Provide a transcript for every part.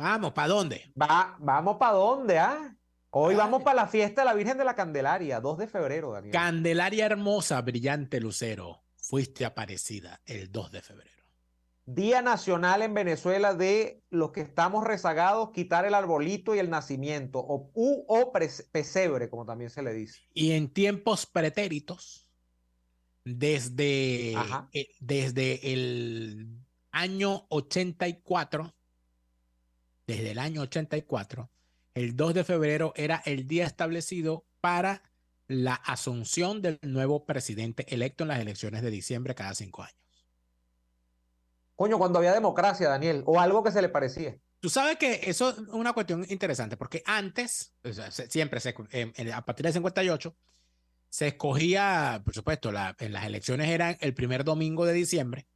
Vamos, ¿para dónde? Vamos para dónde, ¿ah? Hoy vamos Ay, para la fiesta de la Virgen de la Candelaria, 2 de febrero, Daniel. Candelaria hermosa, brillante lucero, fuiste aparecida el 2 de febrero. Día nacional en Venezuela de los que estamos rezagados, quitar el arbolito y el nacimiento, pesebre, como también se le dice. Y en tiempos pretéritos, desde, Ajá. desde el año 84, desde el año 84, el 2 de febrero era el día establecido para la asunción del nuevo presidente electo en las elecciones de diciembre cada 5 años. Coño, cuando había democracia, Daniel, o algo que se le parecía. Tú sabes que eso es una cuestión interesante, porque antes, o sea, siempre, a partir del 58, se escogía, por supuesto, en las elecciones eran el primer domingo de diciembre,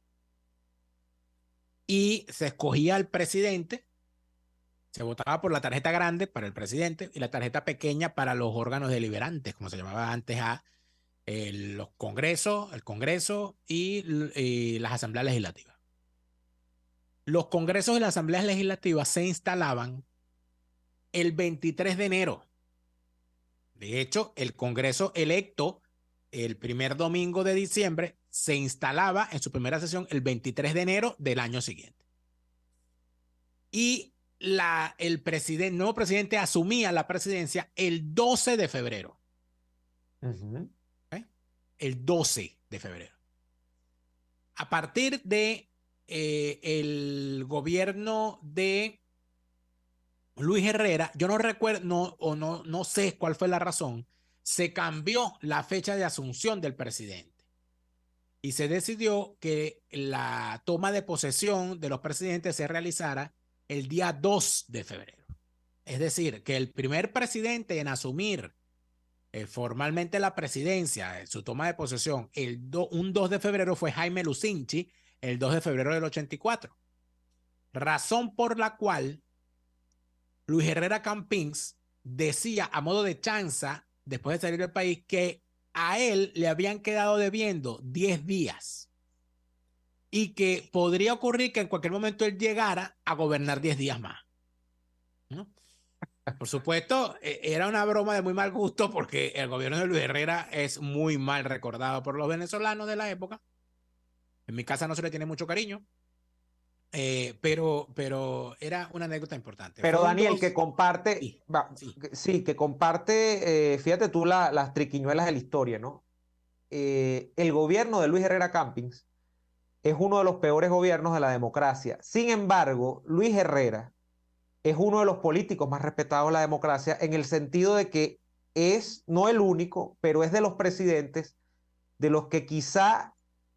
y se escogía al presidente, se votaba por la tarjeta grande para el presidente y la tarjeta pequeña para los órganos deliberantes, como se llamaba antes a los congresos, el Congreso y las asambleas legislativas. Los congresos y las asambleas legislativas se instalaban el 23 de enero. De hecho, el Congreso electo el primer domingo de diciembre se instalaba en su primera sesión el 23 de enero del año siguiente. Y el nuevo presidente asumía la presidencia el 12 de febrero. ¿Okay? El 12 de febrero. A partir de el gobierno de Luis Herrera, yo no recuerdo, no sé cuál fue la razón, se cambió la fecha de asunción del presidente y se decidió que la toma de posesión de los presidentes se realizara el día 2 de febrero. Es decir, que el primer presidente en asumir formalmente la presidencia, su toma de posesión, un 2 de febrero fue Jaime Lucinchi, el 2 de febrero del 84. Razón por la cual Luis Herrera Campins decía a modo de chanza, después de salir del país, que a él le habían quedado debiendo 10 días y que podría ocurrir que en cualquier momento él llegara a gobernar 10 días más, ¿no? Por supuesto, era una broma de muy mal gusto porque el gobierno de Luis Herrera es muy mal recordado por los venezolanos de la época. En mi casa no se le tiene mucho cariño, pero era una anécdota importante. Pero Fue un Daniel, que 2, comparte, sí, sí. sí, que comparte, fíjate tú las triquiñuelas de la historia, ¿no? El gobierno de Luis Herrera Campins es uno de los peores gobiernos de la democracia. Sin embargo, Luis Herrera es uno de los políticos más respetados de la democracia en el sentido de que es, no el único, pero es de los presidentes de los que quizá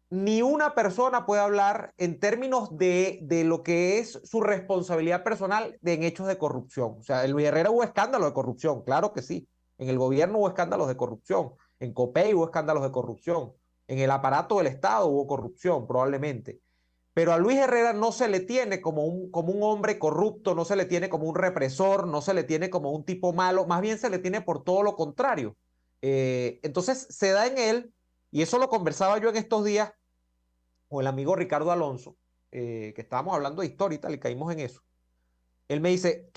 ni una persona puede hablar en términos de lo que es su responsabilidad personal en hechos de corrupción. O sea, en Luis Herrera hubo escándalos de corrupción, claro que sí. En el gobierno hubo escándalos de corrupción, en COPEI hubo escándalos de corrupción, en el aparato del Estado hubo corrupción, probablemente. Pero a Luis Herrera no se le tiene como un hombre corrupto, no se le tiene como un represor, no se le tiene como un tipo malo, más bien se le tiene por todo lo contrario. Entonces se da en él, y eso lo conversaba yo en estos días con el amigo Ricardo Alonso, que estábamos hablando de historia y tal, y caímos en eso. Él me dice,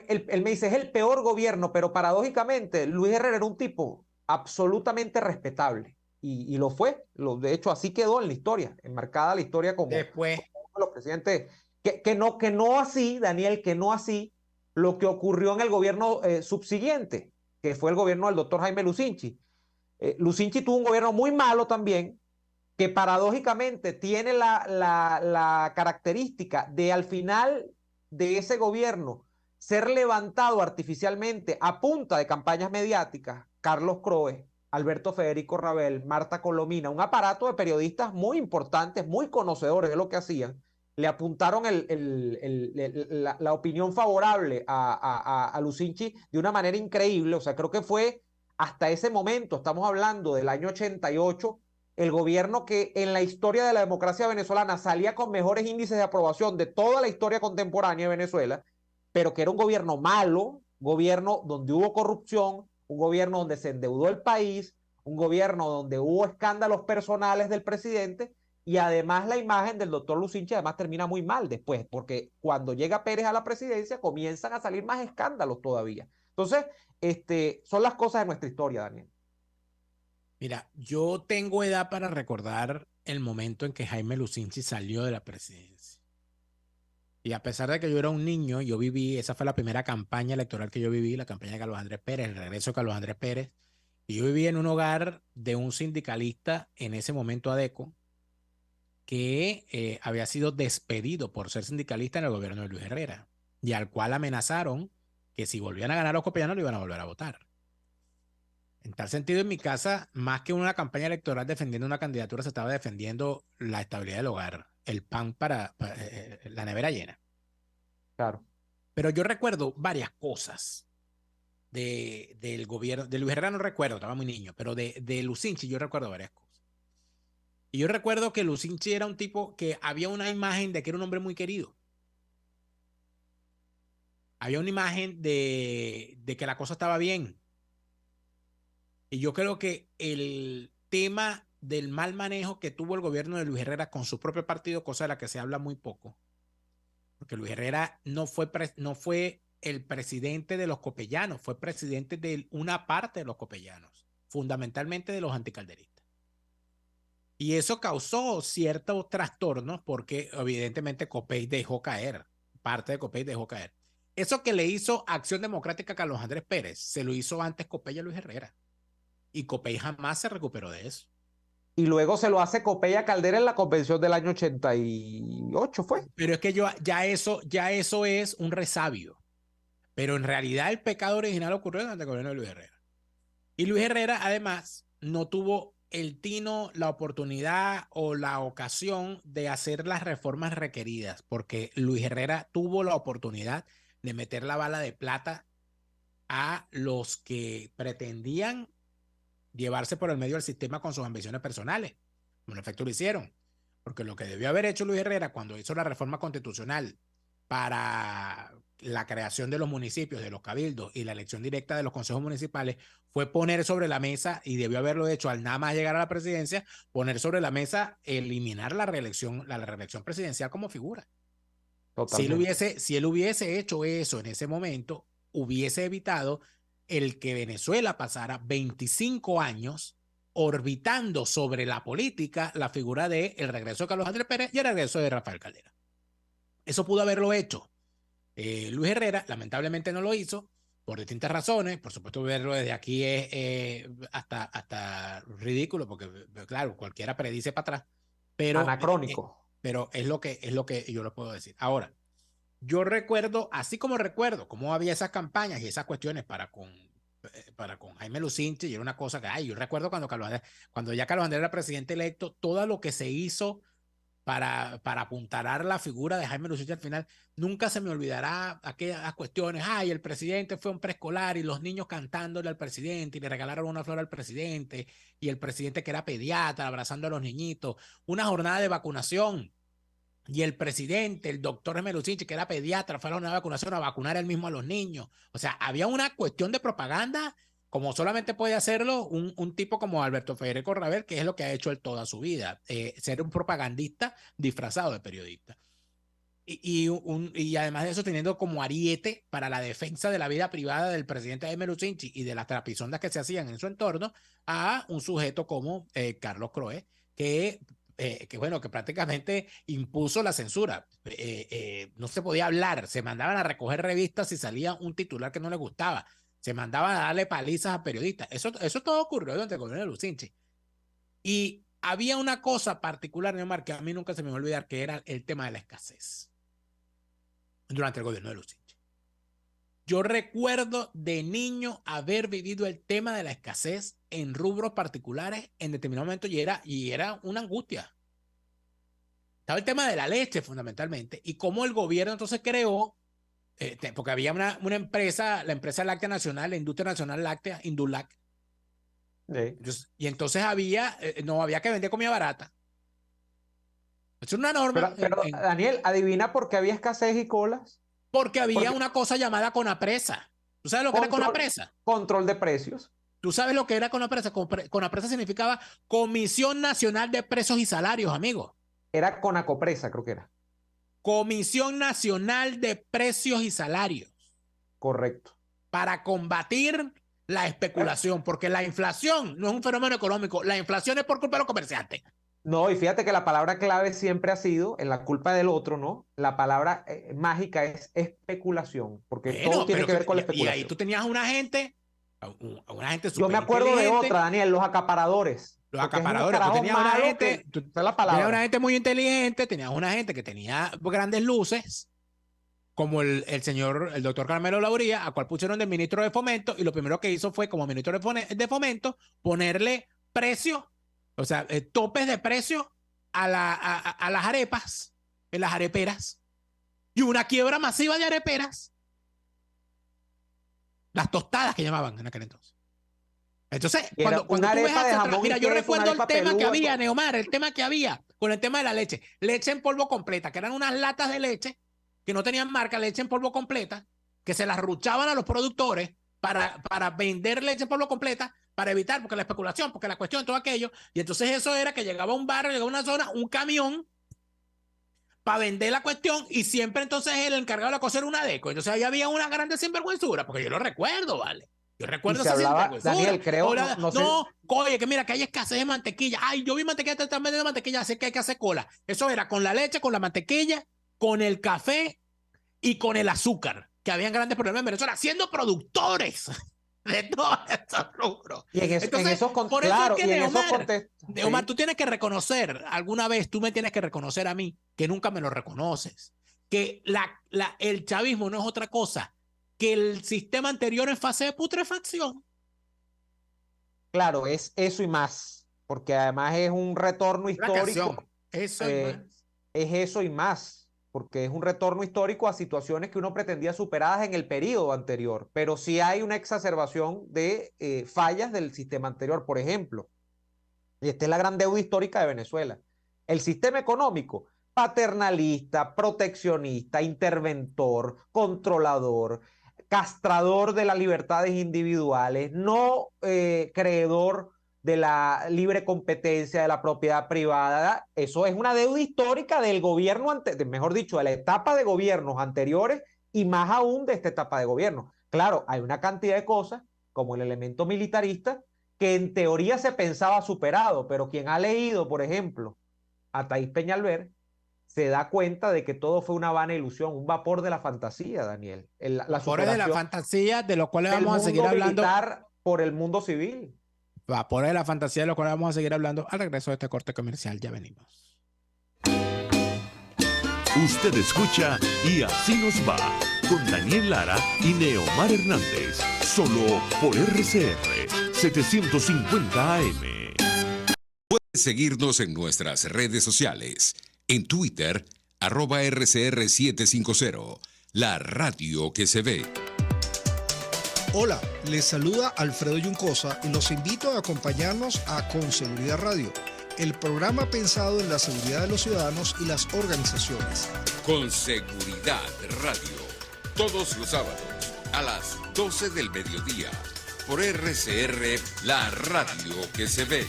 él me dice, es el peor gobierno, pero paradójicamente Luis Herrera era un tipo absolutamente respetable. Y lo fue. De hecho, así quedó en la historia, enmarcada la historia Después, como uno de los presidentes. Que no así, Daniel, que no así lo que ocurrió en el gobierno subsiguiente, que fue el gobierno del doctor Jaime Lucinchi. Lucinchi tuvo un gobierno muy malo también, que paradójicamente tiene la característica de al final de ese gobierno ser levantado artificialmente a punta de campañas mediáticas, Carlos Croes, Alberto Federico Rabel, Marta Colomina, un aparato de periodistas muy importantes, muy conocedores de lo que hacían, le apuntaron la opinión favorable a Lucinchi de una manera increíble. O sea, creo que fue hasta ese momento, estamos hablando del año 88, el gobierno que en la historia de la democracia venezolana salía con mejores índices de aprobación de toda la historia contemporánea de Venezuela, pero que era un gobierno malo, gobierno donde hubo corrupción, un gobierno donde se endeudó el país, un gobierno donde hubo escándalos personales del presidente, Y además la imagen del doctor Lucinchi además termina muy mal después, porque cuando llega Pérez a la presidencia comienzan a salir más escándalos todavía. Entonces, son las cosas de nuestra historia, Daniel. Mira, yo tengo edad para recordar el momento en que Jaime Lucinchi salió de la presidencia. Y a pesar de que yo era un niño, yo viví, esa fue la primera campaña electoral que yo viví, la campaña de Carlos Andrés Pérez, el regreso de Carlos Andrés Pérez. Y yo viví en un hogar de un sindicalista, en ese momento ADECO, que había sido despedido por ser sindicalista en el gobierno de Luis Herrera, y al cual amenazaron que si volvían a ganar los copellanos lo iban a volver a votar. En tal sentido, en mi casa, más que una campaña electoral defendiendo una candidatura, se estaba defendiendo la estabilidad del hogar, el pan para la nevera llena. Claro. Pero yo recuerdo varias cosas del gobierno, de Luis Herrera no recuerdo, estaba muy niño, pero de Lucinchi yo recuerdo varias cosas. Y yo recuerdo que Lucinchi era un tipo que había una imagen de que era un hombre muy querido. Había una imagen de que la cosa estaba bien. Y yo creo que el tema del mal manejo que tuvo el gobierno de Luis Herrera con su propio partido, cosa de la que se habla muy poco, porque Luis Herrera no fue el presidente de los copellanos, fue presidente de una parte de los copellanos, fundamentalmente de los anticalderistas. Y eso causó ciertos trastornos porque evidentemente Copey dejó caer, parte de Copey dejó caer. Eso que le hizo Acción Democrática a Carlos Andrés Pérez, se lo hizo antes Copey a Luis Herrera. Y Copey jamás se recuperó de eso. Y luego se lo hace Copey Caldera en la convención del año 88, ¿fue? Pero es que ya eso es un resabio. Pero en realidad el pecado original ocurrió durante el gobierno de Luis Herrera. Y Luis Herrera, además, no tuvo el tino, la oportunidad o la ocasión de hacer las reformas requeridas, porque Luis Herrera tuvo la oportunidad de meter la bala de plata a los que pretendían llevarse por el medio del sistema con sus ambiciones personales. En efecto lo hicieron, porque lo que debió haber hecho Luis Herrera cuando hizo la reforma constitucional para la creación de los municipios, de los cabildos y la elección directa de los consejos municipales fue poner sobre la mesa, y debió haberlo hecho al nada más llegar a la presidencia, poner sobre la mesa eliminar la reelección presidencial como figura. Totalmente. Si él hubiese hecho eso en ese momento, hubiese evitado el que Venezuela pasara 25 años orbitando sobre la política la figura de el regreso de Carlos Andrés Pérez y el regreso de Rafael Caldera. Eso pudo haberlo hecho Luis Herrera, lamentablemente no lo hizo por distintas razones. Por supuesto, verlo desde aquí es hasta ridículo, porque claro, cualquiera predice para atrás, Anacrónico. pero es lo que yo lo puedo decir. Ahora, yo recuerdo, así como recuerdo cómo había esas campañas y esas cuestiones para con Jaime Lucinchi, y era una cosa que, yo recuerdo cuando ya Carlos Andrés era presidente electo, todo lo que se hizo para apuntalar la figura de Jaime Lucinchi al final, nunca se me olvidará aquellas cuestiones, el presidente fue un preescolar y los niños cantándole al presidente y le regalaron una flor al presidente, y el presidente que era pediatra abrazando a los niñitos, una jornada de vacunación. Y el presidente, el doctor Jaime Lucinchi, que era pediatra, fue a una vacunación a vacunar él mismo a los niños. O sea, había una cuestión de propaganda como solamente puede hacerlo un tipo como Alberto Federico Ravel, que es lo que ha hecho él toda su vida, ser un propagandista disfrazado de periodista. Y además de eso, teniendo como ariete para la defensa de la vida privada del presidente Jaime Lucinchi y de las trapisondas que se hacían en su entorno, a un sujeto como Carlos Croes, que bueno, que prácticamente impuso la censura. No se podía hablar, se mandaban a recoger revistas si salía un titular que no le gustaba, se mandaban a darle palizas a periodistas. Eso todo ocurrió durante el gobierno de Lucinchi. Y había una cosa particular, Neomar, que a mí nunca se me va a olvidar, que era el tema de la escasez durante el gobierno de Lucinchi. Yo recuerdo de niño haber vivido el tema de la escasez en rubros particulares en determinado momento, y era una angustia. Estaba el tema de la leche fundamentalmente, y cómo el gobierno entonces creó, porque había una empresa, la empresa láctea nacional, la industria nacional láctea, Indulac. Sí. Y entonces no había que vender comida barata. Es una norma. Pero Daniel, adivina por qué había escasez y colas. Porque había Porque una cosa llamada Conapresa. ¿Tú sabes lo que era Conapresa? Control de precios. ¿Tú sabes lo que era Conapresa? Conapresa significaba Comisión Nacional de Precios y Salarios, amigo. Era Conacopresa, creo que era. Comisión Nacional de Precios y Salarios. Correcto. Para combatir la especulación, porque la inflación no es un fenómeno económico, la inflación es por culpa de los comerciantes. No, y fíjate que la palabra clave siempre ha sido, en la culpa del otro, ¿no? La palabra mágica es especulación, porque todo tiene que ver con la especulación. Y ahí tú tenías una gente Yo me acuerdo de otra, Daniel, los acaparadores. Los acaparadores, tú tenías una gente muy inteligente, tenías una gente que tenía grandes luces, como el doctor Carmelo Lauría, a cual pusieron de ministro de Fomento, y lo primero que hizo fue, como ministro de Fomento, ponerle precios, o sea, topes de precio a las arepas, en las areperas, y una quiebra masiva de areperas, las tostadas que llamaban en aquel entonces. Entonces, cuando tú ves hacia atrás, mira, yo recuerdo el tema que había, Neomar, el tema que había con el tema de la leche. Leche en polvo completa, que eran unas latas de leche que no tenían marca, leche en polvo completa, que se las ruchaban a los productores para vender leche en polvo completa, para evitar, porque la especulación, porque la cuestión, todo aquello. Y entonces eso era que llegaba a un barrio, llegaba a una zona, un camión, para vender la cuestión, y siempre entonces el encargado de la cosa era una deco. Entonces ahí había una grande sinvergüenzura, porque yo lo recuerdo, ¿vale? Yo recuerdo esa sinvergüenzura. Daniel, creo, no, oye, que mira, que hay escasez de mantequilla. Ay, yo vi mantequilla, te están vendiendo mantequilla, así que hay que hacer cola. Eso era con la leche, con la mantequilla, con el café y con el azúcar, que habían grandes problemas en Venezuela, siendo productores de todos estos rubros. Y en esos contextos. Neomar, tú tienes que reconocer, alguna vez tú me tienes que reconocer a mí, que nunca me lo reconoces, que el chavismo no es otra cosa que el sistema anterior en fase de putrefacción. Claro, es eso y más, porque además es un retorno histórico. Eso y más. Es eso y más, porque es un retorno histórico a situaciones que uno pretendía superadas en el periodo anterior, pero sí hay una exacerbación de fallas del sistema anterior. Por ejemplo, y esta es la gran deuda histórica de Venezuela, el sistema económico paternalista, proteccionista, interventor, controlador, castrador de las libertades individuales, no creedor de la libre competencia, de la propiedad privada. Eso es una deuda histórica del gobierno, mejor dicho, de la etapa de gobiernos anteriores y más aún de esta etapa de gobierno. Claro, hay una cantidad de cosas, como el elemento militarista, que en teoría se pensaba superado, pero quien ha leído, por ejemplo, a Thais Peñalver, se da cuenta de que todo fue una vana ilusión, un vapor de la fantasía, Daniel. Vapores de la fantasía, de los cuales vamos a seguir hablando. Por el mundo civil. Vapores de la fantasía, de los cuales vamos a seguir hablando al regreso de este corte comercial. Ya venimos. Usted escucha Y Así Nos Va, con Daniel Lara y Neomar Hernández, solo por RCR 750 AM. Puedes seguirnos en nuestras redes sociales. En Twitter, @RCR750, la radio que se ve. Hola, les saluda Alfredo Yuncosa y los invito a acompañarnos a Con Seguridad Radio, el programa pensado en la seguridad de los ciudadanos y las organizaciones. Con Seguridad Radio, todos los sábados a las 12 del mediodía, por RCR, la radio que se ve.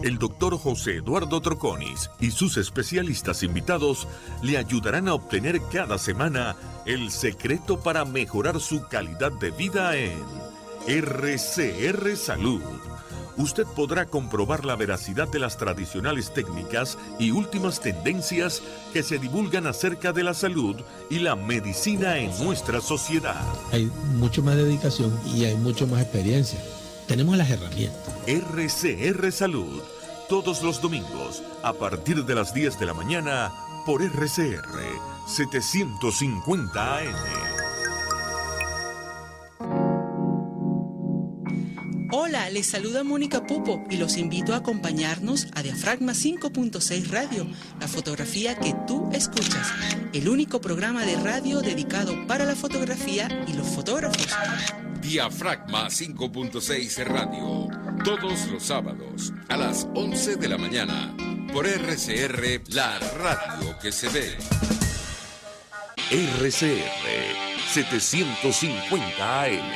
El doctor José Eduardo Troconis y sus especialistas invitados le ayudarán a obtener cada semana el secreto para mejorar su calidad de vida en RCR Salud. Usted podrá comprobar la veracidad de las tradicionales técnicas y últimas tendencias que se divulgan acerca de la salud y la medicina en nuestra sociedad. Hay mucho más dedicación y hay mucho más experiencia. Tenemos las herramientas. RCR Salud, todos los domingos, a partir de las 10 de la mañana, por RCR 750 AM. Hola, les saluda Mónica Pupo y los invito a acompañarnos a Diafragma 5.6 Radio, la fotografía que tú escuchas, el único programa de radio dedicado para la fotografía y los fotógrafos. Diafragma 5.6 Radio, todos los sábados a las 11 de la mañana, por RCR, la radio que se ve. RCR 750 AM,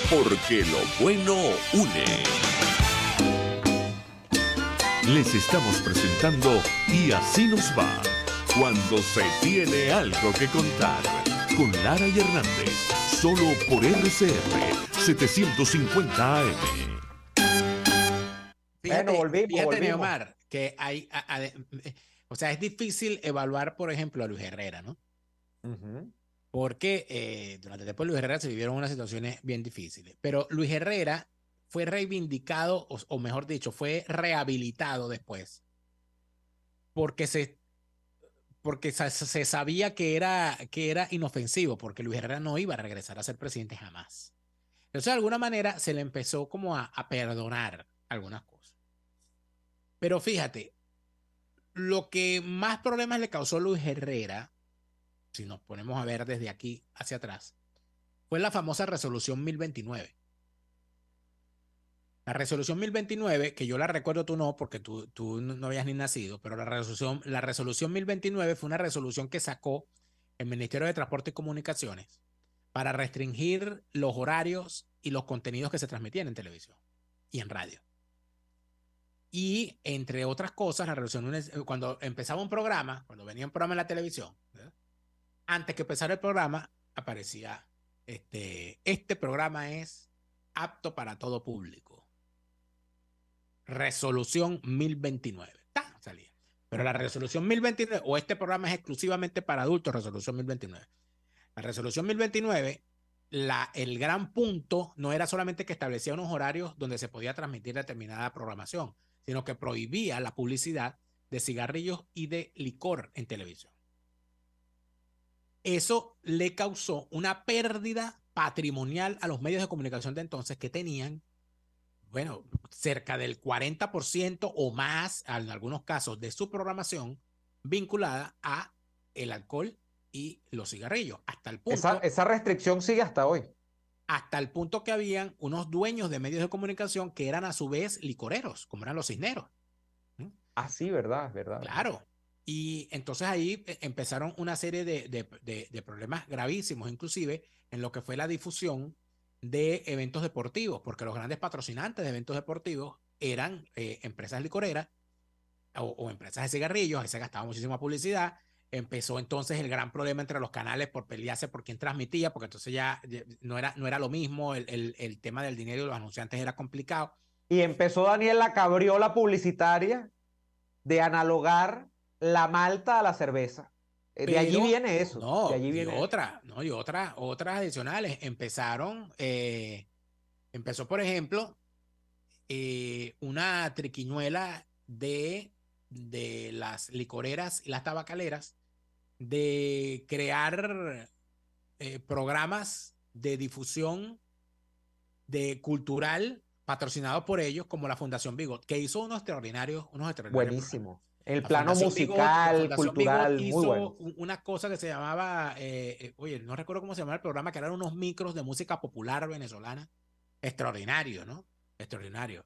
porque lo bueno une. Les estamos presentando Y así nos va, cuando se tiene algo que contar, con Lara y Hernández, solo por RCR 750 AM. Fíjate, volvimos. Neomar, que o sea, es difícil evaluar, por ejemplo, a Luis Herrera, ¿no? Porque durante el tiempo de Luis Herrera se vivieron unas situaciones bien difíciles. Pero Luis Herrera fue reivindicado, o mejor dicho, fue rehabilitado después. Porque se sabía que era inofensivo, porque Luis Herrera no iba a regresar a ser presidente jamás. Entonces, de alguna manera, se le empezó como a perdonar algunas cosas. Pero fíjate, lo que más problemas le causó Luis Herrera, si nos ponemos a ver desde aquí hacia atrás, fue la famosa resolución 1029. La resolución 1029, que yo la recuerdo, tú no, porque tú no habías ni nacido, pero la resolución 1029 fue una resolución que sacó el Ministerio de Transporte y Comunicaciones para restringir los horarios y los contenidos que se transmitían en televisión y en radio. Y entre otras cosas, la resolución, cuando empezaba un programa, cuando venía un programa en la televisión, ¿verdad? Antes que empezara el programa, aparecía, este programa es apto para todo público. Resolución 1029. Salía. Pero la resolución 1029, o este programa es exclusivamente para adultos, resolución 1029. La resolución 1029, el gran punto no era solamente que establecía unos horarios donde se podía transmitir determinada programación, sino que prohibía la publicidad de cigarrillos y de licor en televisión. Eso le causó una pérdida patrimonial a los medios de comunicación de entonces, que tenían, bueno, cerca del 40% o más, en algunos casos, de su programación vinculada a el alcohol y los cigarrillos. Hasta el punto, esa restricción sigue hasta hoy. Hasta el punto que habían unos dueños de medios de comunicación que eran a su vez licoreros, como eran los Cisneros. Ah, sí, verdad. Claro. Y entonces ahí empezaron una serie de problemas gravísimos, inclusive en lo que fue la difusión de eventos deportivos, porque los grandes patrocinantes de eventos deportivos eran empresas licoreras o empresas de cigarrillos. Ahí se gastaba muchísima publicidad. Empezó entonces el gran problema entre los canales por pelearse por quién transmitía, porque entonces ya no era lo mismo, el tema del dinero de los anunciantes era complicado. Y empezó, Daniel, la cabriola publicitaria de analogar la malta a la cerveza. De allí viene eso. No, de allí viene otras adicionales. Empezó, por ejemplo, una triquiñuela de las licoreras y las tabacaleras de crear programas de difusión cultural patrocinados por ellos, como la Fundación Bigot, que hizo unos extraordinarios buenísimo. programas. El plano musical, cultural, muy bueno. Una cosa que se llamaba, oye, no recuerdo cómo se llamaba el programa, que eran unos micros de música popular venezolana. Extraordinario, ¿no? Extraordinario.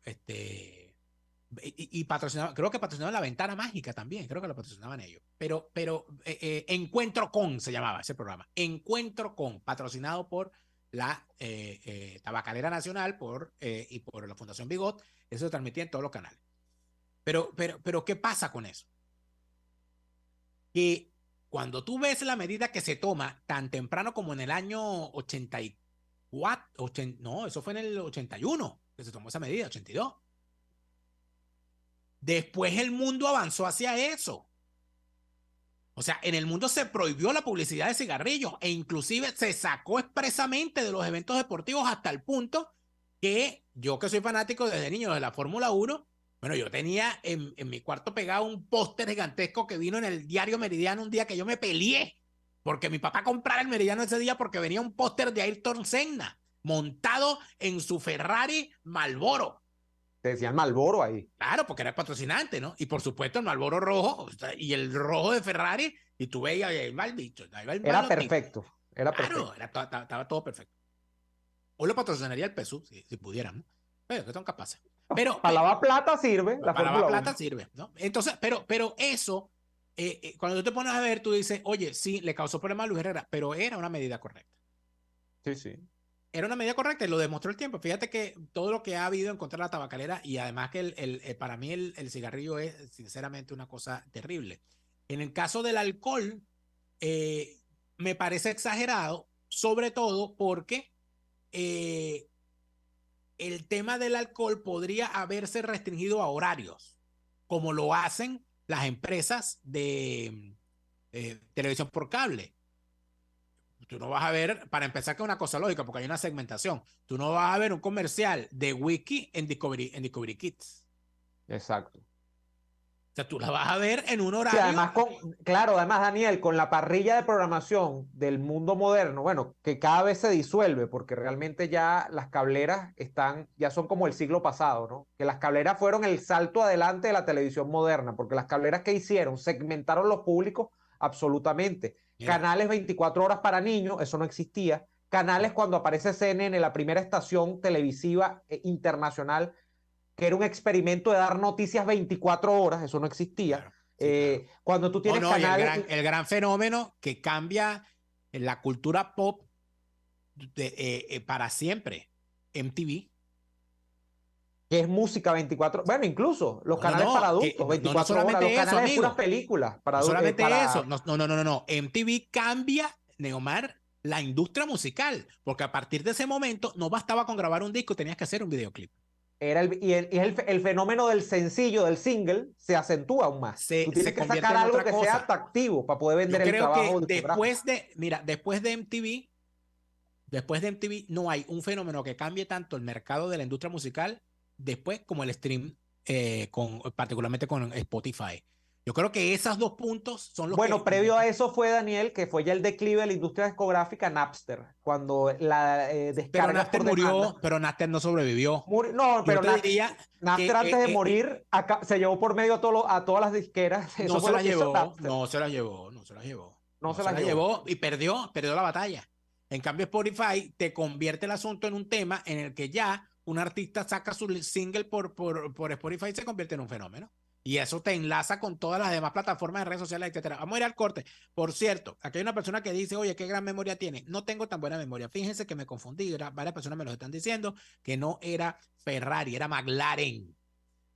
Y patrocinaba, creo que patrocinaban La Ventana Mágica también, creo que lo patrocinaban ellos. Pero Encuentro Con se llamaba ese programa. Encuentro Con, patrocinado por la Tabacalera Nacional y por la Fundación Bigot. Eso se transmitía en todos los canales. Pero ¿qué pasa con eso? Que cuando tú ves la medida que se toma tan temprano como en el año 84, no, eso fue en el 81 que se tomó esa medida, 82. Después el mundo avanzó hacia eso. O sea, en el mundo se prohibió la publicidad de cigarrillos e inclusive se sacó expresamente de los eventos deportivos, hasta el punto que yo, que soy fanático desde niño de la Fórmula 1, bueno, yo tenía en mi cuarto pegado un póster gigantesco que vino en el diario Meridiano un día que yo me peleé porque mi papá comprara el Meridiano ese día, porque venía un póster de Ayrton Senna montado en su Ferrari Marlboro. Te decían Marlboro ahí. Claro, porque era el patrocinante, ¿no? Y por supuesto el Marlboro rojo y el rojo de Ferrari, y tú veías el malbicho. Era perfecto. Claro, estaba todo perfecto. Hoy lo patrocinaría el PSU, si pudieran, ¿no? Pero que son capaces. Para lavar plata sirve. Para lavar plata sirve, ¿no? Entonces, pero eso, cuando tú te pones a ver, tú dices, oye, sí, le causó problema a Luis Herrera, pero era una medida correcta. Sí. era una medida correcta y lo demostró el tiempo. Fíjate que todo lo que ha habido en contra de la tabacalera, y además que para mí el cigarrillo es sinceramente una cosa terrible. En el caso del alcohol, me parece exagerado, sobre todo porque el tema del alcohol podría haberse restringido a horarios, como lo hacen las empresas de televisión por cable. Tú no vas a ver, para empezar, que es una cosa lógica, porque hay una segmentación. Tú no vas a ver un comercial de Wiki en Discovery Kids. Exacto. O sea, tú la vas a ver en un horario. Sí, además, además, Daniel, con la parrilla de programación del mundo moderno, bueno, que cada vez se disuelve, porque realmente ya las cableras ya son como el siglo pasado, ¿no? Que las cableras fueron el salto adelante de la televisión moderna, porque las cableras que hicieron, segmentaron los públicos absolutamente. Mira. Canales 24 horas para niños, eso no existía. Canales cuando aparece CNN, la primera estación televisiva internacional, que era un experimento de dar noticias 24 horas, eso no existía. Claro, sí, claro. Cuando tú tienes canales... el gran fenómeno que cambia la cultura pop para siempre, MTV. Que es música 24, bueno, incluso los canales para adultos, 24 horas, los canales de puras películas para adultos. Solamente eso, no. MTV cambia, Neomar, la industria musical, porque a partir de ese momento no bastaba con grabar un disco, tenías que hacer un videoclip. El fenómeno del sencillo, del single, se acentúa aún más. Tú tienes que sacar algo que sea atractivo para poder vender el trabajo. Yo creo que después de MTV no hay un fenómeno que cambie tanto el mercado de la industria musical después como el stream, particularmente con Spotify. Yo creo que esos dos puntos son los Bueno, previo a eso fue, Daniel, que fue ya el declive de la industria discográfica, Napster, cuando la descarga pero Napster no sobrevivió. Pero Napster antes de morir se llevó por medio a todas las disqueras. No se las llevó y perdió la batalla. En cambio, Spotify te convierte el asunto en un tema en el que ya un artista saca su single por Spotify y se convierte en un fenómeno. Y eso te enlaza con todas las demás plataformas de redes sociales, etcétera. Vamos a ir al corte. Por cierto, aquí hay una persona que dice, oye, qué gran memoria tiene. No tengo tan buena memoria. Fíjense que me confundí. Varias personas me lo están diciendo, que no era Ferrari, era McLaren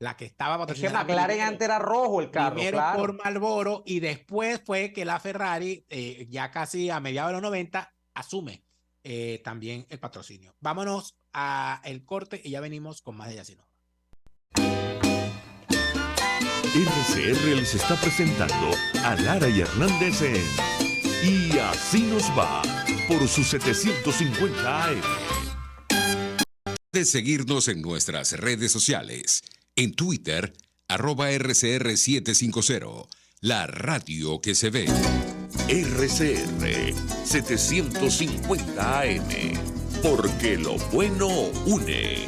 la que estaba patrocinando. Es que McLaren antes era rojo el carro. Primero por Marlboro y después fue que la Ferrari, ya casi a mediados de los 90, asume también el patrocinio. Vámonos a el corte y ya venimos con más de Yacinova. RCR les está presentando a Lara y Hernández en Y Así Nos Va por su 750 AM. De seguirnos en nuestras redes sociales. En Twitter, @RCR750, la radio que se ve. RCR 750 AM, porque lo bueno une.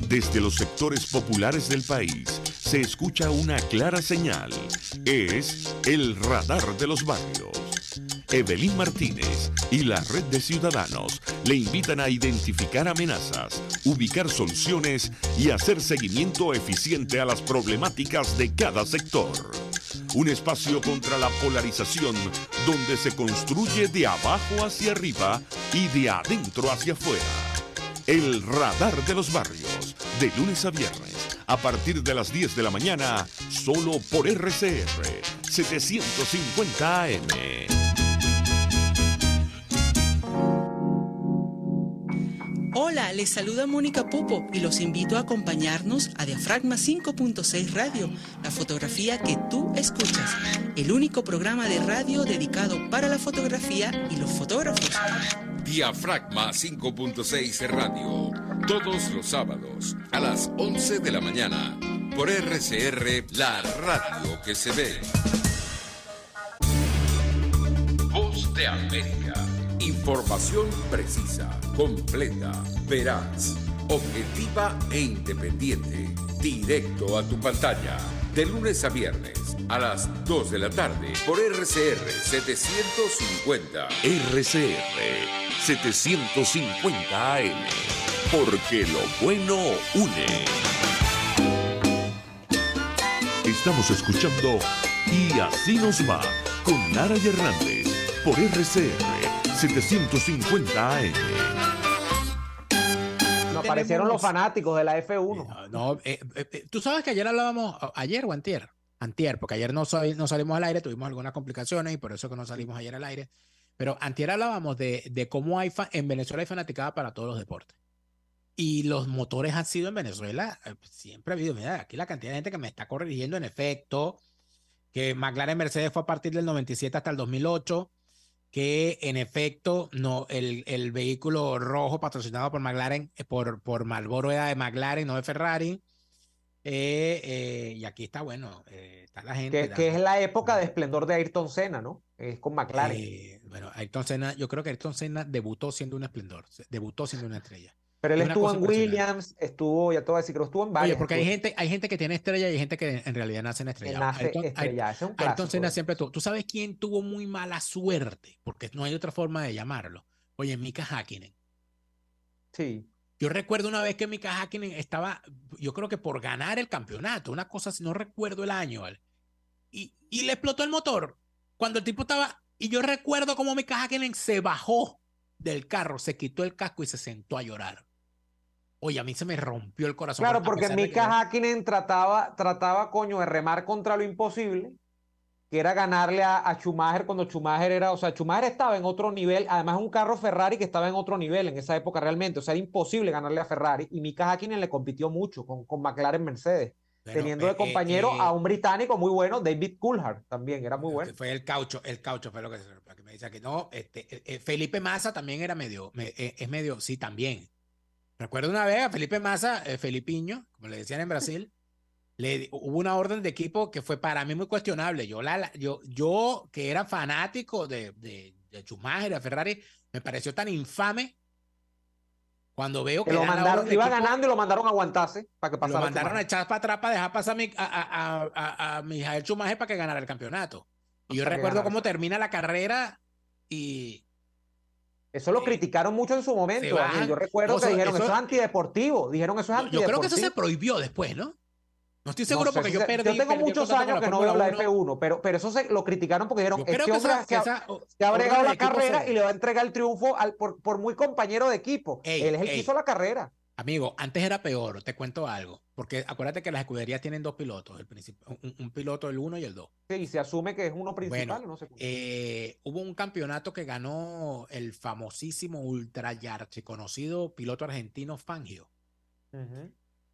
Desde los sectores populares del país se escucha una clara señal. Es el radar de los barrios. Evelyn Martínez y la red de ciudadanos le invitan a identificar amenazas, ubicar soluciones y hacer seguimiento eficiente a las problemáticas de cada sector. Un espacio contra la polarización donde se construye de abajo hacia arriba y de adentro hacia afuera. El radar de los barrios, de lunes a viernes, a partir de las 10 de la mañana, solo por RCR 750 AM. Hola, les saluda Mónica Popo y los invito a acompañarnos a Diafragma 5.6 Radio, la fotografía que tú escuchas, el único programa de radio dedicado para la fotografía y los fotógrafos. Diafragma 5.6 Radio, todos los sábados a las 11 de la mañana, por RCR, la radio que se ve. Voz de América. Información precisa, completa, veraz, objetiva e independiente. Directo a tu pantalla. De lunes a viernes a las 2 de la tarde por RCR 750. RCR 750 AM. Porque lo bueno une. Estamos escuchando Y así nos va con Lara y Hernández por RCR 750 AM. Nos aparecieron los fanáticos de la F1. Tú sabes que ayer hablábamos, ayer o antier, porque ayer no salimos al aire, tuvimos algunas complicaciones y por eso que no salimos ayer al aire, pero antier hablábamos de cómo en Venezuela hay fanaticada para todos los deportes. Y los motores han sido en Venezuela, siempre ha habido, mira, aquí la cantidad de gente que me está corrigiendo en efecto, que McLaren Mercedes fue a partir del 97 hasta el 2008, que en efecto no, el vehículo rojo patrocinado por McLaren, por Marlboro era de McLaren, no de Ferrari. Y aquí está, bueno, está la gente. Que es la época de esplendor de Ayrton Senna, ¿no? Es con McLaren. Bueno, Ayrton Senna, yo creo que Ayrton Senna debutó siendo un esplendor, debutó siendo una estrella. Pero él estuvo en Williams, ya te voy a decir que estuvo en varias. Oye, porque hay gente que tiene estrella y hay gente que en realidad nace en estrella. Ayrton Senna siempre tuvo. ¿Tú sabes quién tuvo muy mala suerte? Porque no hay otra forma de llamarlo. Oye, Mika Häkkinen. Sí. Yo recuerdo una vez que Mika Häkkinen estaba, yo creo que por ganar el campeonato, una cosa así, no recuerdo el año, ¿vale? Y le explotó el motor cuando el tipo estaba, y yo recuerdo cómo Mika Häkkinen se bajó del carro, se quitó el casco y se sentó a llorar. Oye, a mí se me rompió el corazón. Claro, porque Mika Häkkinen trataba, coño, de remar contra lo imposible, que era ganarle a Schumacher cuando Schumacher era, o sea, Schumacher estaba en otro nivel, además un carro Ferrari que estaba en otro nivel en esa época realmente, o sea, era imposible ganarle a Ferrari, y Mika Häkkinen le compitió mucho con McLaren Mercedes, teniendo de compañero a un británico muy bueno, David Coulthard, también era muy bueno. Fue el caucho fue lo que me dice que no, Felipe Massa también era es medio, sí, también. Recuerdo una vez a Felipe Massa, Felipiño, como le decían en Brasil, hubo una orden de equipo que fue para mí muy cuestionable. Yo que era fanático de Schumacher, de Ferrari, me pareció tan infame cuando veo que iba ganando y lo mandaron a aguantarse para que pasara. Lo mandaron a echar para atrás para dejar pasar a Michael Schumacher para que ganara el campeonato. Y yo recuerdo cómo termina la carrera y... Eso lo criticaron mucho en su momento. Yo recuerdo que dijeron eso es antideportivo. Dijeron eso es antideportivo. Yo creo que eso se prohibió después, ¿no? No estoy seguro porque yo perdí. Yo tengo muchos años que no veo la F1, pero eso lo criticaron porque dijeron este hombre se ha bregado la carrera y le va a entregar el triunfo por muy compañero de equipo. Él es el que hizo la carrera. Amigo, antes era peor, te cuento algo, porque acuérdate que las escuderías tienen dos pilotos, un piloto el 1 y el 2. Sí, se asume que es uno principal. Bueno, no sé hubo un campeonato que ganó el famosísimo ultra archiconocido piloto argentino Fangio,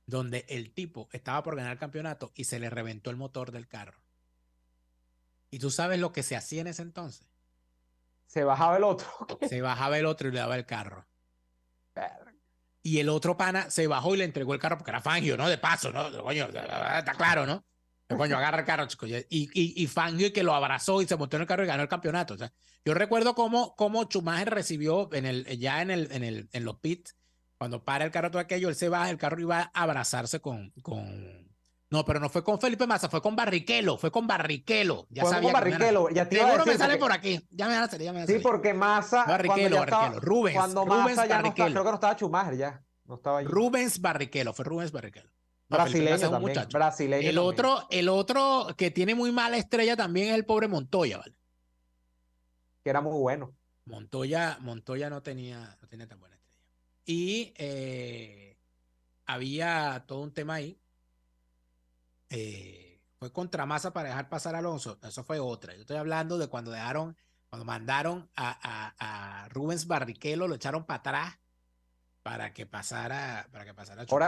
donde el tipo estaba por ganar el campeonato y se le reventó el motor del carro. ¿Y tú sabes lo que se hacía en ese entonces? Se bajaba el otro. Se bajaba el otro y le daba el carro. Y el otro pana se bajó y le entregó el carro porque era Fangio, ¿no? De paso, ¿no? Coño, está claro, ¿no? Coño, agarra el carro, chicos. Y Fangio que lo abrazó y se montó en el carro y ganó el campeonato. O sea, yo recuerdo cómo Schumacher recibió en los pits, cuando para el carro todo aquello, él se baja, el carro iba a abrazarse No, pero no fue con Felipe Massa, fue con Barrichello. Ya fue sabía con Barrichello. Seguro me sale por aquí. Ya me va a salir. Sí, porque Massa. Barrichello. Rubens. Cuando Massa ya no estaba, creo que no estaba Schumacher ya. No estaba allí. Rubens Barrichello. No, brasileño también. El otro que tiene muy mala estrella también es el pobre Montoya, ¿vale? Que era muy bueno. Montoya no tenía tan buena estrella. Y había todo un tema ahí. Fue contra Massa para dejar pasar a Alonso. Eso fue otra. Yo estoy hablando de cuando mandaron a Rubens Barrichello, lo echaron para atrás para que pasara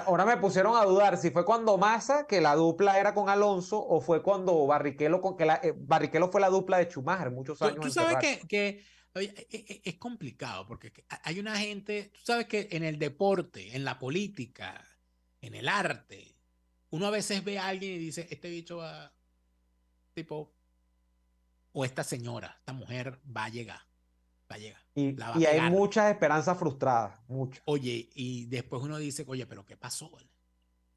ahora me pusieron a dudar si fue cuando Massa, que la dupla era con Alonso, o fue cuando Barrichello, Barrichello fue la dupla de Schumacher muchos años. Tú sabes que es complicado porque hay una gente, tú sabes que en el deporte, en la política, en el arte, uno a veces ve a alguien y dice, este bicho va, tipo, o esta señora, esta mujer va a llegar. Y hay muchas esperanzas frustradas, muchas. Oye, y después uno dice, oye, pero ¿qué pasó?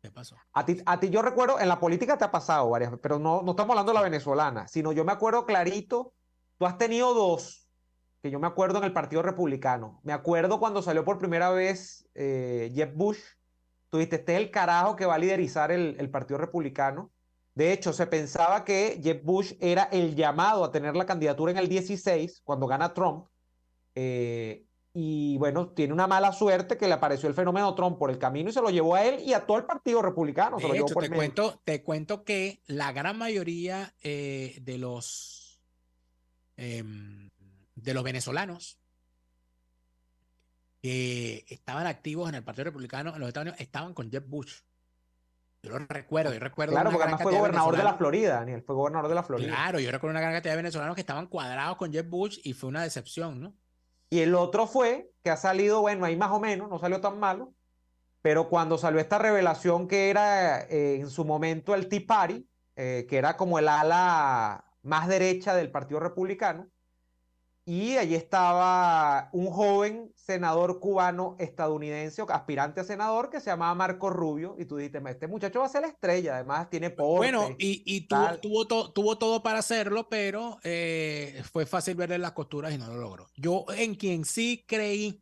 ¿Qué pasó? A ti yo recuerdo, en la política te ha pasado varias veces, pero no estamos hablando de la venezolana, sino yo me acuerdo clarito, tú has tenido dos, que yo me acuerdo en el Partido Republicano. Me acuerdo cuando salió por primera vez Jeb Bush. Tú dijiste, este es el carajo que va a liderizar el Partido Republicano. De hecho, se pensaba que Jeb Bush era el llamado a tener la candidatura en el 16, cuando gana Trump. Y bueno, tiene una mala suerte que le apareció el fenómeno Trump por el camino y se lo llevó a él y a todo el Partido Republicano. Se lo De llevó hecho, por el medio. te cuento que la gran mayoría de los venezolanos que estaban activos en el Partido Republicano en los Estados Unidos estaban con Jeb Bush. Yo recuerdo Claro, una porque gran además fue cantidad de gobernador de la venezolanos. Florida, Daniel, fue gobernador de la Florida. Claro, yo recuerdo una gran cantidad de venezolanos que estaban cuadrados con Jeb Bush y fue una decepción, ¿no? Y el otro fue que ha salido, bueno, ahí más o menos, no salió tan malo, pero cuando salió esta revelación que era en su momento el Tea Party, que era como el ala más derecha del Partido Republicano, y allí estaba un joven senador cubano estadounidense, aspirante a senador, que se llamaba Marco Rubio, y tú dijiste, este muchacho va a ser la estrella, además tiene porte. Bueno, y tuvo todo para hacerlo, pero fue fácil verle las costuras y no lo logró. Yo en quien sí creí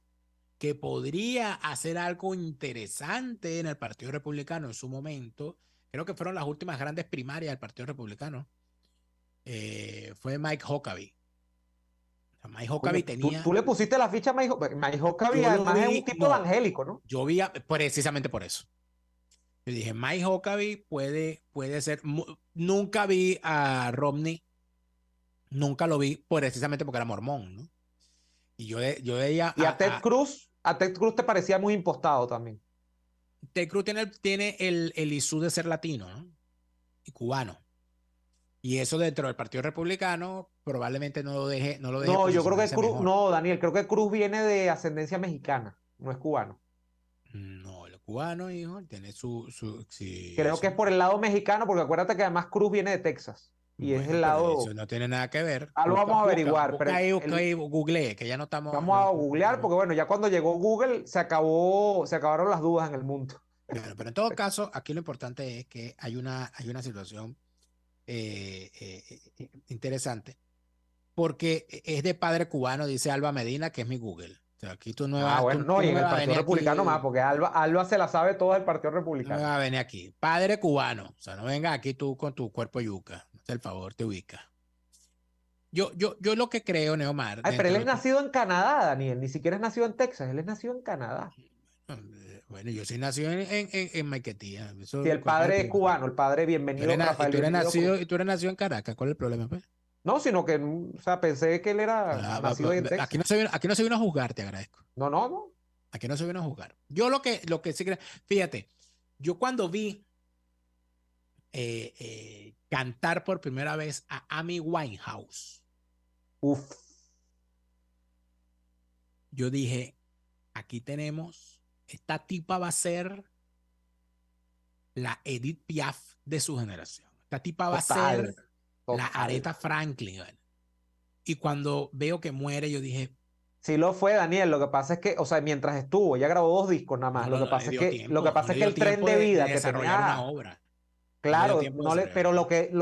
que podría hacer algo interesante en el Partido Republicano en su momento, creo que fueron las últimas grandes primarias del Partido Republicano, fue Mike Huckabee. Mike Huckabee tenía... Tú le pusiste la ficha a Mike Huckabee, además es un tipo evangélico, ¿no? Yo vi precisamente por eso. Yo dije, Mike Huckabee puede ser... Nunca vi a Romney, nunca lo vi precisamente porque era mormón, ¿no? Y yo veía... Y a Ted Cruz te parecía muy impostado también. Ted Cruz tiene el isú de ser latino, ¿no? Y cubano. Y eso dentro del Partido Republicano probablemente no lo deje. No, yo creo que Cruz, no, Daniel, creo que Cruz viene de ascendencia mexicana, no es cubano. No, el cubano, hijo, tiene sí, creo que es por el lado mexicano, porque acuérdate que además Cruz viene de Texas. Y bueno, es el lado. Eso no tiene nada que ver. Lo vamos a averiguar. Busca ahí, Google, que ya no estamos. Vamos a googlear, porque bueno, ya cuando llegó Google se acabaron las dudas en el mundo. Bueno, pero en todo caso, aquí lo importante es que hay una situación interesante, porque es de padre cubano, dice Alba Medina, que es mi Google. O sea, aquí tú no vas, y en el Partido Republicano aquí, más, porque Alba se la sabe todo del Partido Republicano. No va a venir aquí. Padre cubano, o sea, no venga aquí tú con tu cuerpo yuca, haz el favor, te ubica. Yo lo que creo, Neomar. Pero él es nacido en Canadá, Daniel, ni siquiera es nacido en Texas, él es nacido en Canadá. Bueno, yo soy nacido en Maiquetía. Si el padre es cubano, el padre bienvenido. Y tú eres nacido en Caracas, ¿cuál es el problema, pues? No, sino que, o sea, pensé que él era nacido en Texas. Aquí no se vino a juzgar, te agradezco. No. Aquí no se vino a juzgar. Yo lo que sí creo, fíjate, yo cuando vi cantar por primera vez a Amy Winehouse, yo dije, aquí tenemos, esta tipa va a ser la Edith Piaf de su generación. Esta tipa va a ser la Aretha Franklin. Y cuando veo que muere, yo dije... Sí lo fue, Daniel. Lo que pasa es que, o sea, mientras estuvo, ella grabó 2 discos nada más. Lo que pasa es que el tren de vida que tenía... una obra. Claro, pero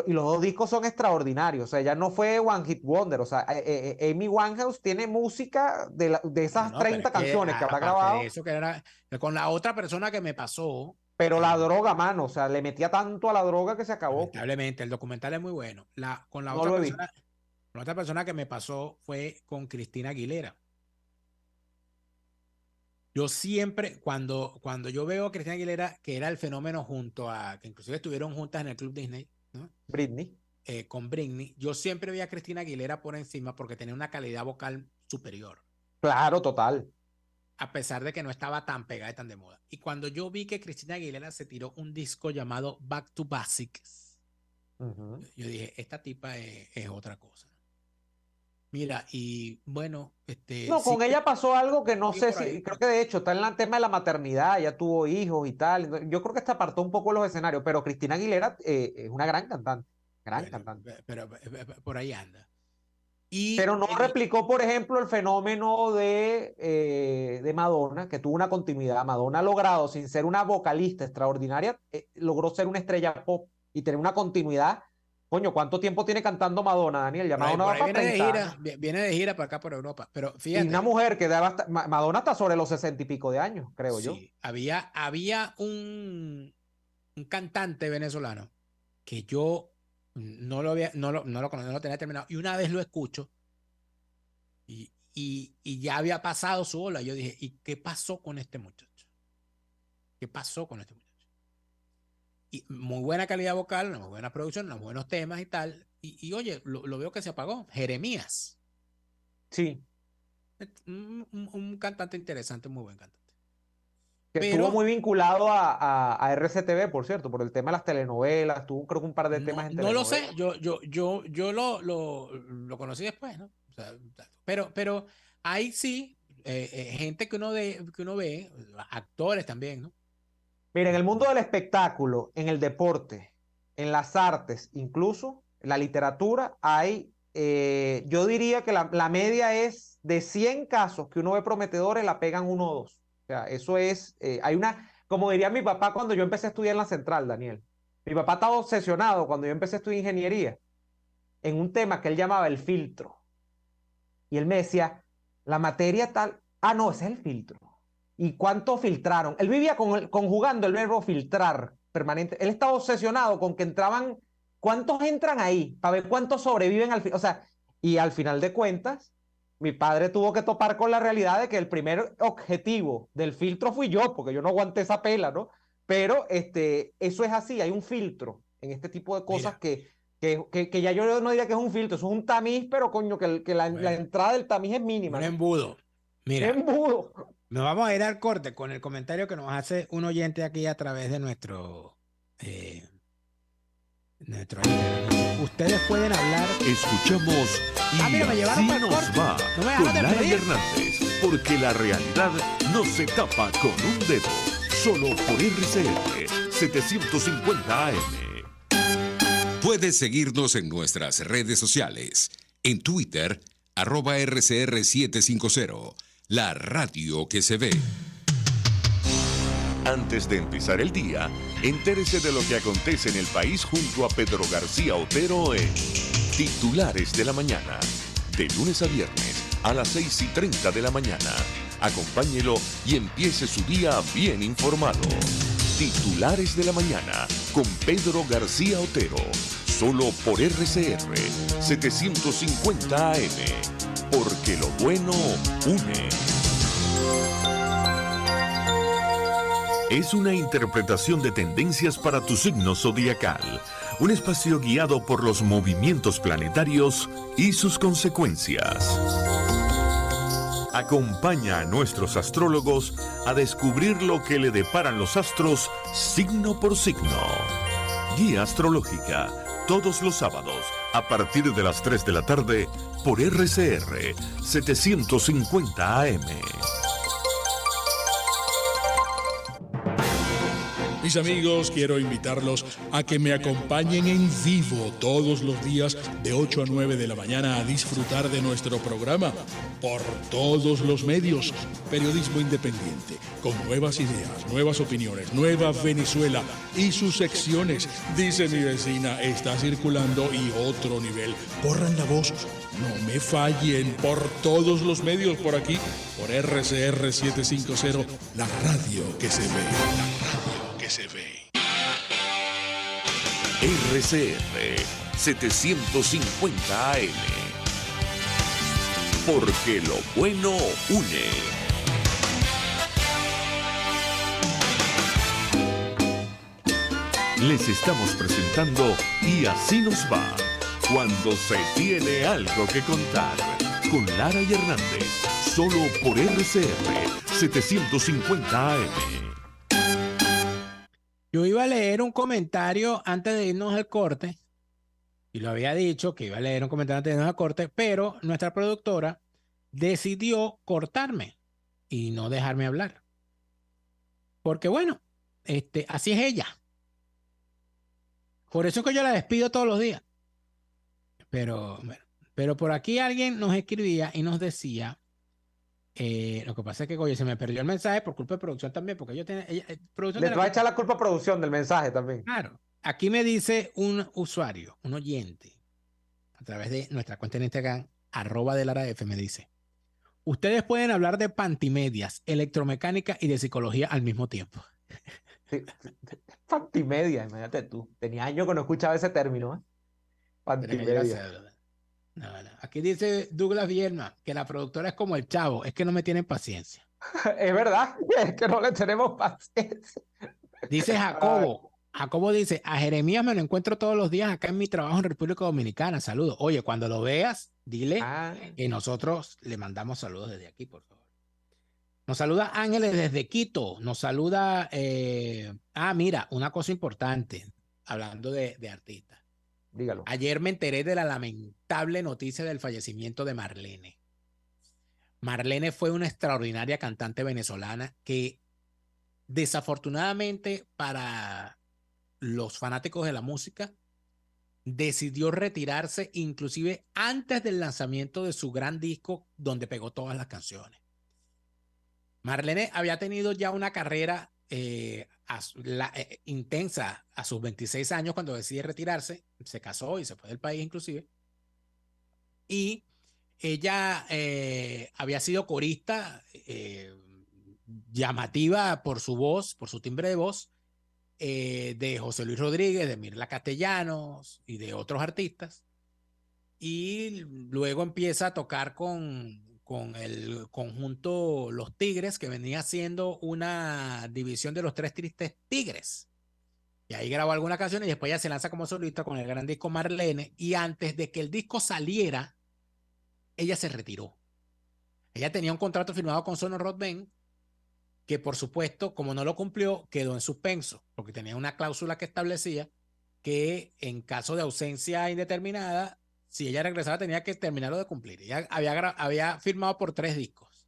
y los 2 discos son extraordinarios. O sea, ella no fue One Hit Wonder. O sea, Amy Winehouse tiene música de esas 30 canciones que habrá grabado. De eso que era con la otra persona que me pasó. Pero la droga, mano, o sea, le metía tanto a la droga que se acabó. Lamentablemente, el documental es muy bueno. Con la otra persona que me pasó fue con Cristina Aguilera. Yo siempre, cuando yo veo a Cristina Aguilera, que era el fenómeno que inclusive estuvieron juntas en el Club Disney, ¿no? Britney. Con Britney, yo siempre veía a Cristina Aguilera por encima porque tenía una calidad vocal superior. Claro, total. A pesar de que no estaba tan pegada y tan de moda. Y cuando yo vi que Cristina Aguilera se tiró un disco llamado Back to Basics, yo dije, esta tipa es otra cosa. Mira, y bueno, con ella pasó algo que no sé si, creo que de hecho está en el tema de la maternidad, ella tuvo hijos y tal. Yo creo que se apartó un poco los escenarios, pero Cristina Aguilera es una gran cantante. Pero por ahí anda. Pero no replicó, por ejemplo, el fenómeno de Madonna, que tuvo una continuidad. Madonna ha logrado, sin ser una vocalista extraordinaria, logró ser una estrella pop y tener una continuidad. Coño, ¿cuánto tiempo tiene cantando Madonna, Daniel? Ya Madonna va para 30 años. Viene de gira para acá, por Europa. Pero fíjate. Y una mujer que Madonna está sobre los 60 y pico de años, creo yo. Había un cantante venezolano que yo no lo tenía terminado. Y una vez lo escucho y ya había pasado su ola. Yo dije, ¿y qué pasó con este muchacho? ¿Qué pasó con este muchacho? Y muy buena calidad vocal, una muy buena producción, unos buenos temas y tal. Y oye, lo veo que se apagó. Jeremías. Sí. Un cantante interesante, muy buen cantante. Que estuvo muy vinculado a RCTV, por cierto, por el tema de las telenovelas. Tuvo creo que un par de temas en telenovelas. No lo sé, yo lo conocí después, ¿no? O sea, pero hay sí gente que uno ve, actores también, ¿no? Mira, en el mundo del espectáculo, en el deporte, en las artes, incluso en la literatura, hay, yo diría que la media es de 100 casos que uno ve prometedores, la pegan 1 o 2. O sea, eso es, hay una, como diría mi papá cuando yo empecé a estudiar en la Central, Daniel. Mi papá estaba obsesionado cuando yo empecé a estudiar ingeniería en un tema que él llamaba el filtro. Y él me decía, la materia tal, no, ese es el filtro. ¿Y cuánto filtraron? Él vivía conjugando el verbo filtrar permanente. Él estaba obsesionado con que entraban, ¿cuántos entran ahí? Para ver cuántos sobreviven al final. O sea, y al final de cuentas, mi padre tuvo que topar con la realidad de que el primer objetivo del filtro fui yo, porque yo no aguanté esa pela, ¿no? Pero eso es así, hay un filtro en este tipo de cosas que ya yo no diría que es un filtro, eso es un tamiz, pero coño, que la entrada del tamiz es mínima. Un ¿no? embudo. Mira. Un embudo. Nos vamos a ir al corte con el comentario que nos hace un oyente aquí a través de nuestro Instagram. Ustedes pueden hablar. Escuchamos y mira, me llevaron así para el nos corte. va No me con dejaron Lara despedir. Hernández, porque la realidad no se tapa con un dedo, solo por RCR 750 AM. Puedes seguirnos en nuestras redes sociales. En Twitter, @RCR750. La radio que se ve. Antes de empezar el día, entérese de lo que acontece en el país junto a Pedro García Otero en Titulares de la Mañana. De lunes a viernes a las 6:30 de la mañana. Acompáñelo y empiece su día bien informado. Titulares de la Mañana con Pedro García Otero. Solo por RCR 750 AM. Porque lo bueno une. Es una interpretación de tendencias para tu signo zodiacal. Un espacio guiado por los movimientos planetarios y sus consecuencias. Acompaña a nuestros astrólogos a descubrir lo que le deparan los astros signo por signo. Guía astrológica, todos los sábados, a partir de las 3 de la tarde, por RCR 750 AM. Mis amigos, quiero invitarlos a que me acompañen en vivo todos los días de 8 a 9 de la mañana a disfrutar de nuestro programa por todos los medios. Periodismo independiente, con nuevas ideas, nuevas opiniones, Nueva Venezuela y sus secciones. Dice mi vecina, está circulando y otro nivel. Corran la voz, no me fallen, por todos los medios por aquí, por RCR 750, la radio que se ve. La radio que se ve. RCR 750 AM. Porque lo bueno une. Les estamos presentando Y así nos va, cuando se tiene algo que contar, con Lara y Hernández, solo por RCR 750 AM. Yo iba a leer un comentario antes de irnos al corte, y lo había dicho que iba a leer un comentario antes de irnos al corte, pero nuestra productora decidió cortarme y no dejarme hablar. Porque bueno, así es ella. Por eso es que yo la despido todos los días. Pero por aquí alguien nos escribía y nos decía, lo que pasa es que, oye, se me perdió el mensaje por culpa de producción también, porque yo tenía... Les va a echar la culpa a producción del mensaje también. Claro. Aquí me dice un usuario, un oyente, a través de nuestra cuenta en Instagram, @delaraf, me dice: ustedes pueden hablar de pantimedias, electromecánica y de psicología al mismo tiempo. Sí. Pantimedia, imagínate tú. Tenía años que no escuchaba ese término, ¿eh? Pantimedia. No. Aquí dice Douglas Vierma que la productora es como el Chavo, es que no me tienen paciencia. Es verdad, es que no le tenemos paciencia. Dice Jacobo dice, a Jeremías me lo encuentro todos los días acá en mi trabajo en República Dominicana. Saludos. Oye, cuando lo veas, dile que nosotros le mandamos saludos desde aquí, por favor. Nos saluda Ángeles desde Quito. Nos saluda... mira, una cosa importante, hablando de artistas. Dígalo. Ayer me enteré de la lamentable noticia del fallecimiento de Marlene. Marlene fue una extraordinaria cantante venezolana que desafortunadamente para los fanáticos de la música decidió retirarse inclusive antes del lanzamiento de su gran disco donde pegó todas las canciones. Marlene había tenido ya una carrera intensa a sus 26 años cuando decide retirarse, se casó y se fue del país inclusive, y ella había sido corista llamativa por su voz, por su timbre de voz, de José Luis Rodríguez, de Mirla Castellanos y de otros artistas, y luego empieza a tocar con el conjunto Los Tigres, que venía siendo una división de los Tres Tristes Tigres. Y ahí grabó algunas canciones y después ya se lanza como solista con el gran disco Marlene. Y antes de que el disco saliera, ella se retiró. Ella tenía un contrato firmado con Sonor Rock Band, que por supuesto, como no lo cumplió, quedó en suspenso, porque tenía una cláusula que establecía que en caso de ausencia indeterminada, si ella regresaba tenía que terminarlo de cumplir. Ella había firmado por 3 discos.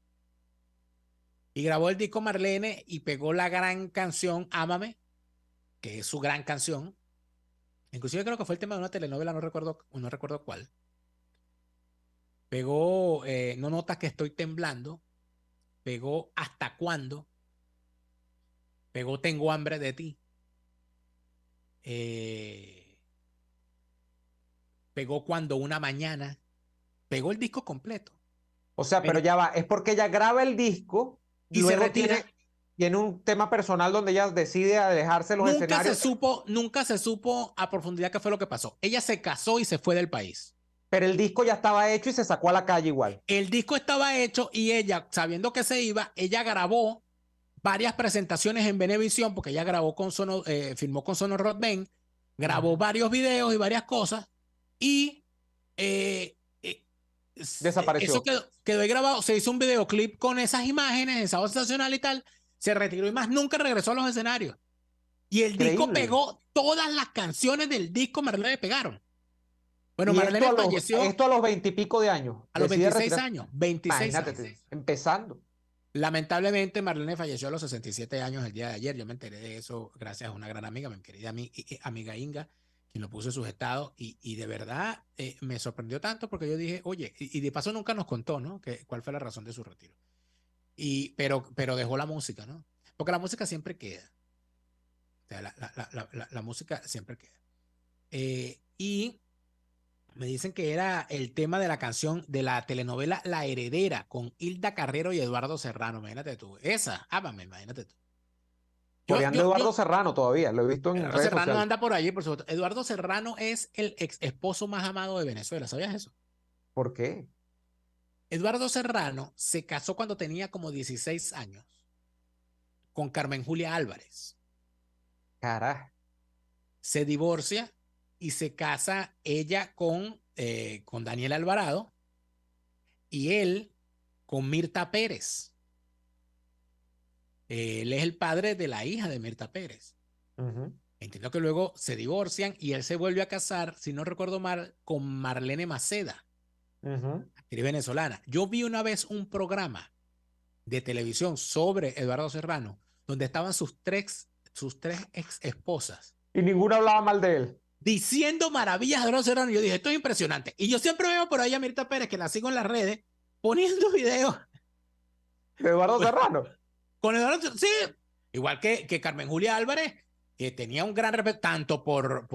Y grabó el disco Marlene y pegó la gran canción Ámame, que es su gran canción. Inclusive creo que fue el tema de una telenovela, no recuerdo cuál. Pegó No notas que estoy temblando. Pegó Hasta cuándo. Pegó Tengo hambre de ti. Pegó Cuando una mañana. Pegó el disco completo. O sea, pero ya va, es porque ella graba el disco y luego se retira. Tiene un tema personal donde ella decide alejarse de los escenarios. Nunca se supo a profundidad qué fue lo que pasó. Ella se casó y se fue del país. Pero el disco ya estaba hecho y se sacó a la calle igual. El disco estaba hecho y ella, sabiendo que se iba, ella grabó varias presentaciones en Venevisión, porque ella grabó filmó con Sonor Rock Band, grabó varios videos y varias cosas, y desapareció. Eso quedó ahí grabado. Se hizo un videoclip con esas imágenes, esa voz sensacional y tal, se retiró y más nunca regresó a los escenarios. Y el disco pegó, todas las canciones del disco Marlene pegaron. Bueno, Marlene falleció. Esto a los 20 y pico de años. A los 26 años. 26 años. Empezando. Lamentablemente, Marlene falleció a los 67 años el día de ayer. Yo me enteré de eso gracias a una gran amiga, mi querida amiga Inga, quien lo puso en sus estados. Y de verdad me sorprendió tanto porque yo dije, oye, y de paso nunca nos contó, ¿no? ¿Cuál fue la razón de su retiro? Pero dejó la música, ¿no? Porque la música siempre queda. O sea, la música siempre queda. Y me dicen que era el tema de la canción de la telenovela La Heredera con Hilda Carrero y Eduardo Serrano. Imagínate tú. Esa, Ámame, imagínate tú. Eduardo Serrano todavía, lo he visto en Eduardo redes Serrano sociales. anda por allí, por supuesto. Eduardo Serrano es el ex esposo más amado de Venezuela. ¿Sabías eso? ¿Por qué? Eduardo Serrano se casó cuando tenía como 16 años con Carmen Julia Álvarez. Carajo. Se divorcia y se casa ella con Daniel Alvarado y él con Mirta Pérez. Él es el padre de la hija de Mirta Pérez. Entiendo que luego se divorcian y él se vuelve a casar, si no recuerdo mal, con Marlene Maceda, actriz venezolana. Yo vi una vez un programa de televisión sobre Eduardo Serrano donde estaban sus tres ex esposas. Y ninguna hablaba mal de él. Diciendo maravillas de Eduardo Serrano. Yo dije, esto es impresionante. Y yo siempre veo por ahí a Mirta Pérez, que la sigo en las redes, poniendo videos. ¿De Eduardo Serrano? Con Eduardo, sí. Igual que Carmen Julia Álvarez, que tenía un gran respeto tanto por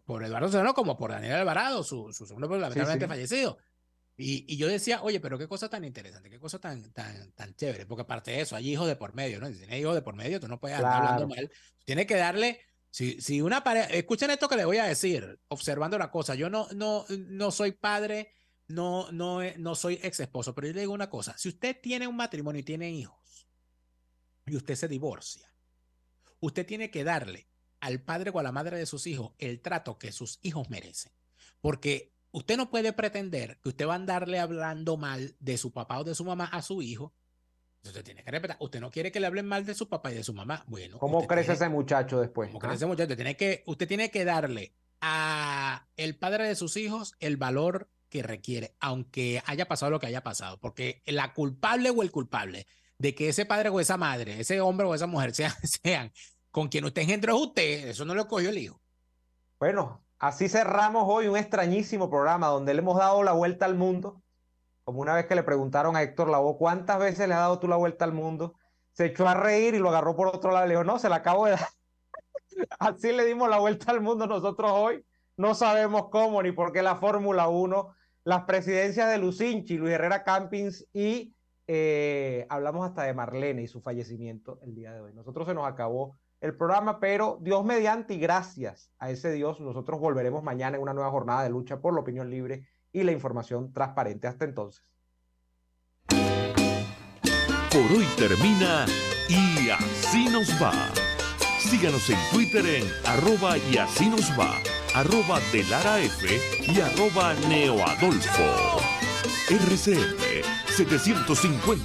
Eduardo Serrano como por Daniel Alvarado, su segundo lamentablemente fallecido. Y yo decía, oye, pero qué cosa tan interesante, qué cosa tan chévere, porque aparte de eso, hay hijos de por medio, ¿no? Si tienes hijos de por medio, tú no puedes andar hablando mal. Tienes que darle, si una pareja, escuchen esto que le voy a decir, observando la cosa, yo no soy padre, no soy ex esposo, pero yo le digo una cosa, si usted tiene un matrimonio y tiene hijos, y usted se divorcia, usted tiene que darle al padre o a la madre de sus hijos el trato que sus hijos merecen. Porque usted no puede pretender que usted va a andarle hablando mal de su papá o de su mamá a su hijo. Usted tiene que respetar. Usted no quiere que le hablen mal de su papá y de su mamá. Bueno, ¿cómo crece ese muchacho después? ¿Cómo crece ese muchacho? Usted tiene que darle a el padre de sus hijos el valor que requiere, aunque haya pasado lo que haya pasado. Porque la culpable o el culpable de que ese padre o esa madre, ese hombre o esa mujer sean con quien usted engendró es usted, eso no lo cogió el hijo. Bueno, así cerramos hoy un extrañísimo programa donde le hemos dado la vuelta al mundo. Como una vez que le preguntaron a Héctor Lavoe, ¿cuántas veces le has dado tú la vuelta al mundo? Se echó a reír y lo agarró por otro lado y le dijo, no, se la acabo de dar. Así le dimos la vuelta al mundo nosotros hoy. No sabemos cómo ni por qué la Fórmula 1, las presidencias de Lucinchi, Luis Herrera Campins y hablamos hasta de Marlene y su fallecimiento el día de hoy. Nosotros se nos acabó el programa, pero Dios mediante y gracias a ese Dios, nosotros volveremos mañana en una nueva jornada de lucha por la opinión libre y la información transparente. Hasta entonces. Por hoy termina Y Así Nos Va. Síganos en Twitter en @YASÍNOSVA, @DeLaraF y @NeoAdolfo. RCF 750